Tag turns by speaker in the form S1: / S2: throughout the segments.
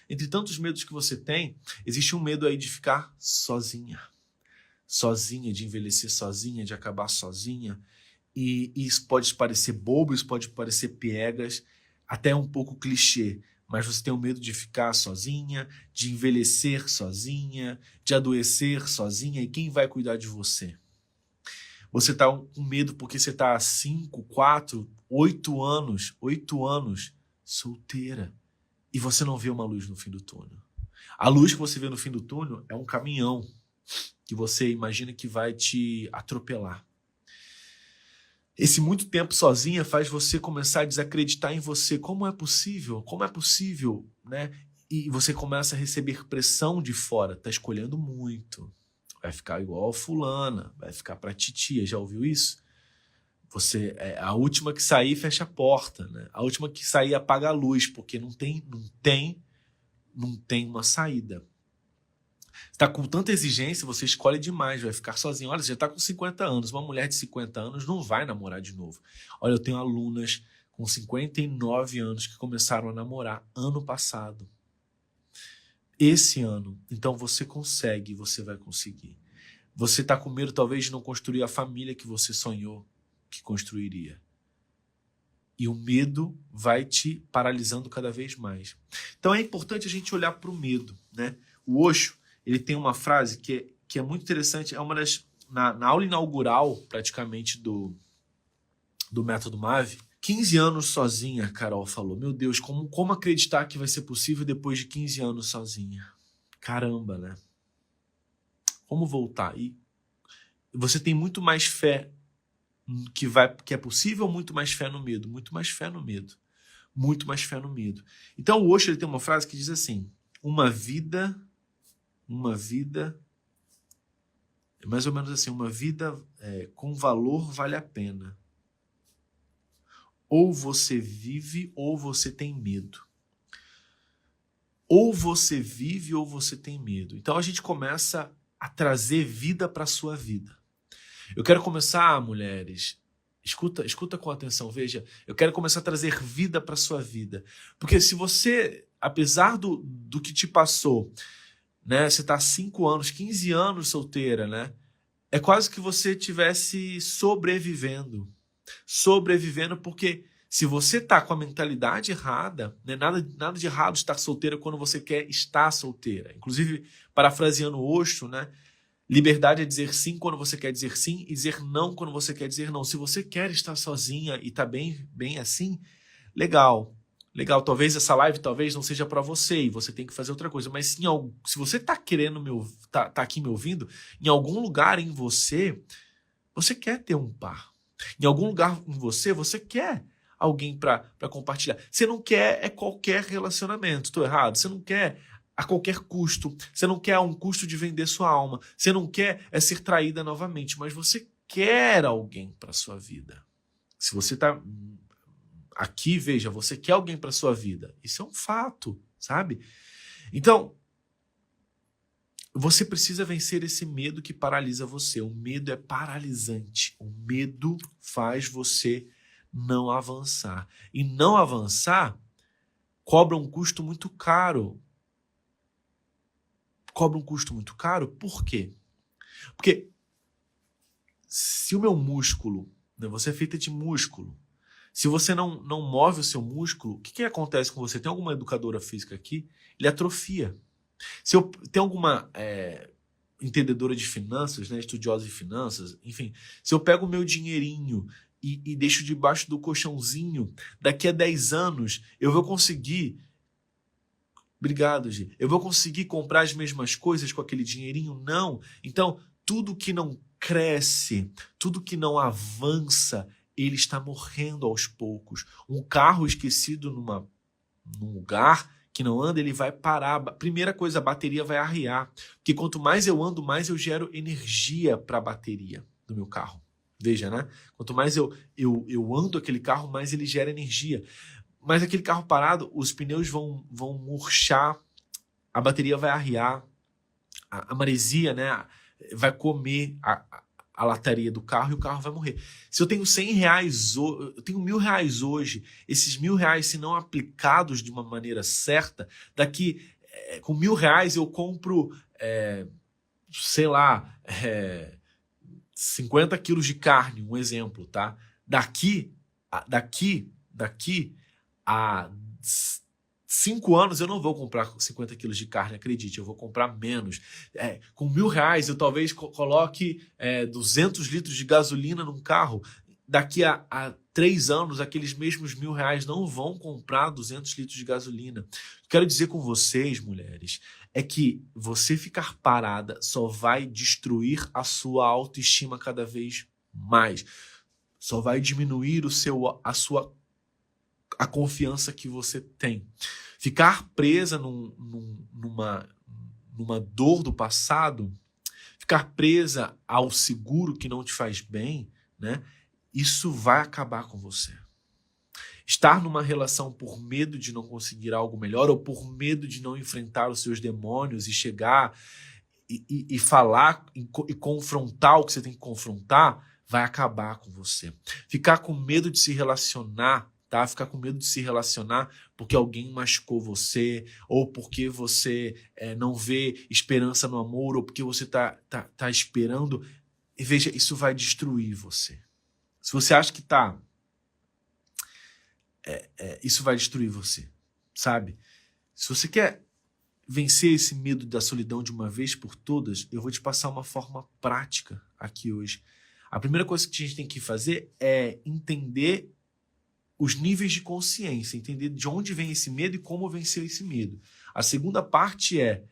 S1: Entre tantos medos que você tem, existe um medo aí de ficar sozinha. Sozinha, de envelhecer sozinha, de acabar sozinha. E isso pode parecer bobo, isso pode parecer piegas, até um pouco clichê. Mas você tem o medo de ficar sozinha, de envelhecer sozinha, de adoecer sozinha. E quem vai cuidar de você? Você está com medo porque você está há 5, 4, 8 anos solteira. E você não vê uma luz no fim do túnel. A luz que você vê no fim do túnel é um caminhão que você imagina que vai te atropelar. Esse muito tempo sozinha faz você começar a desacreditar em você. Como é possível? Como é possível, né? E você começa a receber pressão de fora. Tá escolhendo muito. Vai ficar igual a fulana. Vai ficar pra titia. Já ouviu isso? Você é a última que sair, fecha a porta, né? A última que sair, apaga a luz, porque não tem uma saída. Está com tanta exigência, você escolhe demais, vai ficar sozinho. Olha, você já está com 50 anos, uma mulher de 50 anos não vai namorar de novo. Olha, eu tenho alunas com 59 anos que começaram a namorar ano passado. Esse ano. Então você consegue, você vai conseguir. Você está com medo talvez de não construir a família que você sonhou que construiria. E o medo vai te paralisando cada vez mais. Então é importante a gente olhar para o medo, né? O Osho, ele tem uma frase que é muito interessante, é uma das, na aula inaugural, praticamente, do Método MAV, 15 anos sozinha, a Carol falou. Meu Deus, como acreditar que vai ser possível depois de 15 anos sozinha? Caramba, né? Como voltar? E você tem muito mais fé que é possível, muito mais fé no medo, muito mais fé no medo, muito mais fé no medo. Então o Osho, ele tem uma frase que diz assim, uma vida, é mais ou menos assim, uma vida com valor vale a pena. Ou você vive ou você tem medo. Ou você vive ou você tem medo. Então a gente começa a trazer vida para a sua vida. Eu quero começar, mulheres, escuta com atenção, veja, eu quero começar a trazer vida para a sua vida. Porque se você, apesar do que te passou, né, você está há 5 anos, 15 anos solteira, né? É quase que você estivesse sobrevivendo. Sobrevivendo porque se você está com a mentalidade errada, né, nada de errado estar solteira quando você quer estar solteira. Inclusive, parafraseando Osho, né? Liberdade é dizer sim quando você quer dizer sim e dizer não quando você quer dizer não. Se você quer estar sozinha e está bem assim, legal. Legal, talvez essa live não seja para você e você tem que fazer outra coisa. Mas se você está querendo tá aqui me ouvindo, em algum lugar em você quer ter um par. Em algum lugar em você quer alguém para compartilhar. Você não quer qualquer relacionamento. Estou errado? Você não quer a qualquer custo. Você não quer a um custo de vender sua alma. Você não quer ser traída novamente, mas você quer alguém para sua vida. Se você está aqui, veja, você quer alguém para sua vida. Isso é um fato, sabe? Então, você precisa vencer esse medo que paralisa você. O medo é paralisante. O medo faz você não avançar. E não avançar cobra um custo muito caro. Cobra um custo muito caro, por quê? Porque se o meu músculo, né, você é feita de músculo, se você não move o seu músculo, o que acontece com você? Tem alguma educadora física aqui? Ele atrofia. Se eu tem alguma entendedora de finanças, né, estudiosa de finanças, enfim, se eu pego o meu dinheirinho e deixo debaixo do colchãozinho, daqui a 10 anos eu vou conseguir... Obrigado, Gi. Eu vou conseguir comprar as mesmas coisas com aquele dinheirinho? Não. Então, tudo que não cresce, tudo que não avança, ele está morrendo aos poucos. Um carro esquecido num lugar que não anda, ele vai parar. Primeira coisa, a bateria vai arriar. Porque quanto mais eu ando, mais eu gero energia para a bateria do meu carro. Veja, né? Quanto mais eu ando aquele carro, mais ele gera energia. Mas aquele carro parado, os pneus vão murchar, a bateria vai arriar, a maresia, né, vai comer a lataria do carro e o carro vai morrer. Se eu tenho 100 reais, eu tenho R$1.000 hoje, esses R$1.000, se não aplicados de uma maneira certa, daqui com R$ 1.000 eu compro, sei lá, 50 quilos de carne, um exemplo, tá? Daqui a 5 anos eu não vou comprar 50 quilos de carne, acredite, eu vou comprar menos. Com R$ 1.000 eu talvez coloque 200 litros de gasolina num carro. Daqui a 3 anos, aqueles mesmos R$ 1.000 não vão comprar 200 litros de gasolina. Quero dizer com vocês, mulheres, é que você ficar parada só vai destruir a sua autoestima cada vez mais. Só vai diminuir a confiança que você tem. Ficar presa numa dor do passado, ficar presa ao seguro que não te faz bem, né? Isso vai acabar com você. Estar numa relação por medo de não conseguir algo melhor ou por medo de não enfrentar os seus demônios e chegar e falar e confrontar o que você tem que confrontar, vai acabar com você. Ficar com medo de se relacionar, tá? Ficar com medo de se relacionar porque alguém machucou você, ou porque você não vê esperança no amor, ou porque você tá esperando. E veja, isso vai destruir você. Se você acha que isso vai destruir você, sabe? Se você quer vencer esse medo da solidão de uma vez por todas, eu vou te passar uma forma prática aqui hoje. A primeira coisa que a gente tem que fazer é entender os níveis de consciência, entender de onde vem esse medo e como vencer esse medo. A segunda parte é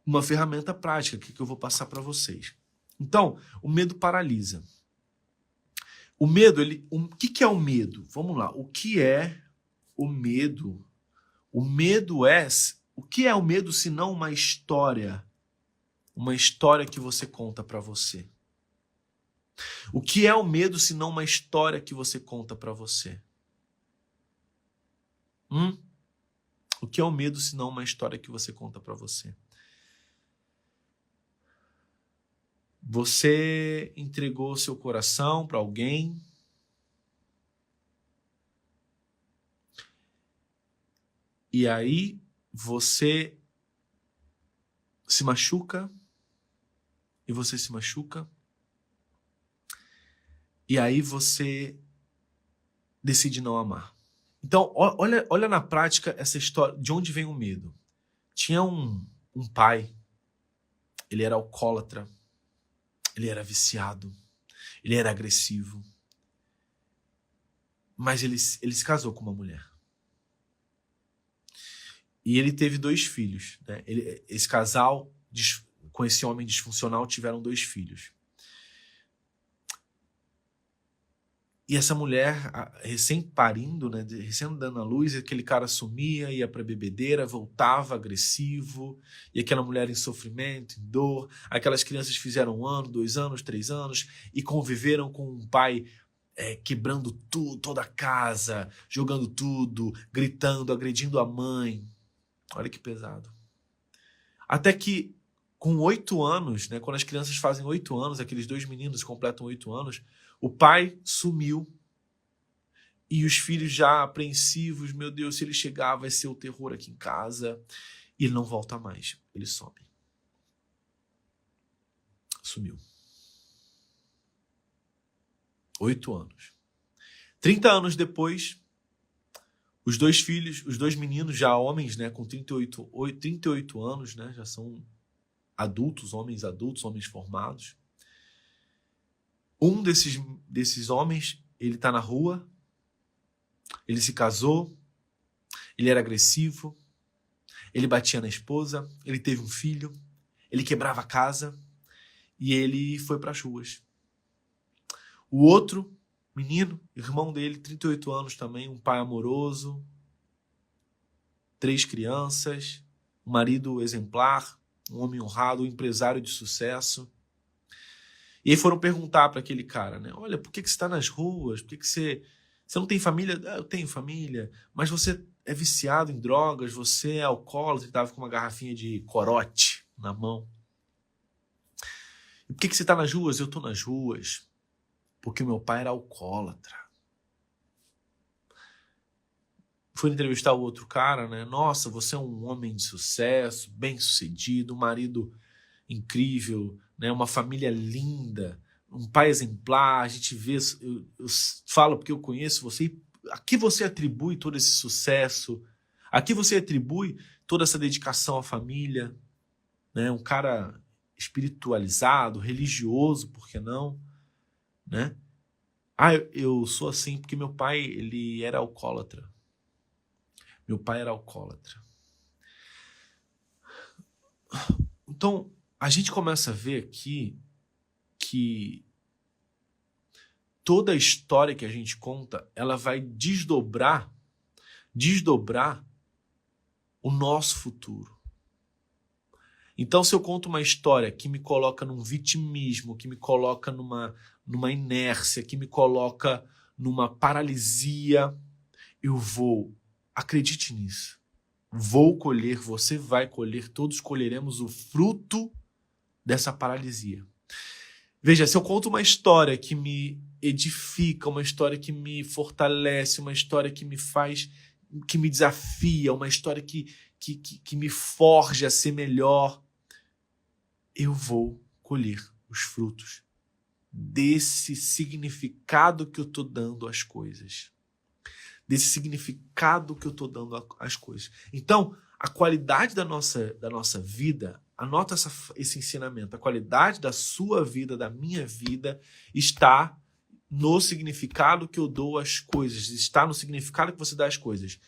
S1: uma ferramenta prática que eu vou passar para vocês. Então, o medo paralisa. O medo, o que é o medo? Vamos lá, o que é o medo? O que é o medo se não uma história? Uma história que você conta para você. O que é o medo se não uma história que você conta para você? O que é o medo se não uma história que você conta para você? Você entregou seu coração para alguém e aí você se machuca e aí você decide não amar. Então, olha na prática essa história, de onde vem o medo. Tinha um pai, ele era alcoólatra, ele era viciado, ele era agressivo, mas ele se casou com uma mulher. E ele teve 2 filhos. Né? Esse casal, com esse homem disfuncional, tiveram 2 filhos. E essa mulher, recém-parindo, né, recém-dando à luz, aquele cara sumia, ia para bebedeira, voltava agressivo, e aquela mulher em sofrimento, em dor. Aquelas crianças fizeram 1 ano, 2 anos, 3 anos, e conviveram com um pai quebrando tudo, toda a casa, jogando tudo, gritando, agredindo a mãe. Olha que pesado. Até que, com 8 anos, né, quando as crianças fazem 8 anos, aqueles 2 meninos completam 8 anos, o pai sumiu e os filhos já apreensivos, meu Deus, se ele chegar vai ser o terror aqui em casa. E ele não volta mais, ele some. Sumiu. 8 anos. 30 anos depois, os 2 filhos, os 2 meninos, já homens, né, com 38 anos, né, já são adultos, homens formados. Um desses homens, ele está na rua, ele se casou, ele era agressivo, ele batia na esposa, ele teve um filho, ele quebrava a casa e ele foi para as ruas. O outro menino, irmão dele, 38 anos também, um pai amoroso, 3 crianças, um marido exemplar, um homem honrado, um empresário de sucesso. E aí foram perguntar para aquele cara, né? Olha, por que você está nas ruas? Por que você não tem família? Ah, eu tenho família, mas você é viciado em drogas, você é alcoólatra, estava com uma garrafinha de corote na mão. E por que você está nas ruas? Eu estou nas ruas porque meu pai era alcoólatra. fui entrevistar o outro cara, né? Nossa, você é um homem de sucesso, bem-sucedido, um marido incrível, né? Uma família linda, um pai exemplar. A gente vê, eu falo porque eu conheço você. A que você atribui todo esse sucesso? A que você atribui toda essa dedicação à família? Né? Um cara espiritualizado, religioso, por que não? Né? Ah, eu sou assim porque meu pai, ele era alcoólatra. Meu pai era alcoólatra. Então, a gente começa a ver aqui que toda a história que a gente conta, ela vai desdobrar o nosso futuro. Então, se eu conto uma história que me coloca num vitimismo, que me coloca numa inércia, que me coloca numa paralisia, eu vou, acredite nisso, vou colher, você vai colher, todos colheremos o fruto dessa paralisia. Veja, se eu conto uma história que me edifica, uma história que me fortalece, uma história que me faz, que me desafia, uma história que me forja a ser melhor, eu vou colher os frutos desse significado que eu estou dando às coisas. Desse significado que eu estou dando às coisas. Então, a qualidade da nossa vida, anota esse ensinamento, a qualidade da sua vida, da minha vida, está no significado que eu dou às coisas, está no significado que você dá às coisas.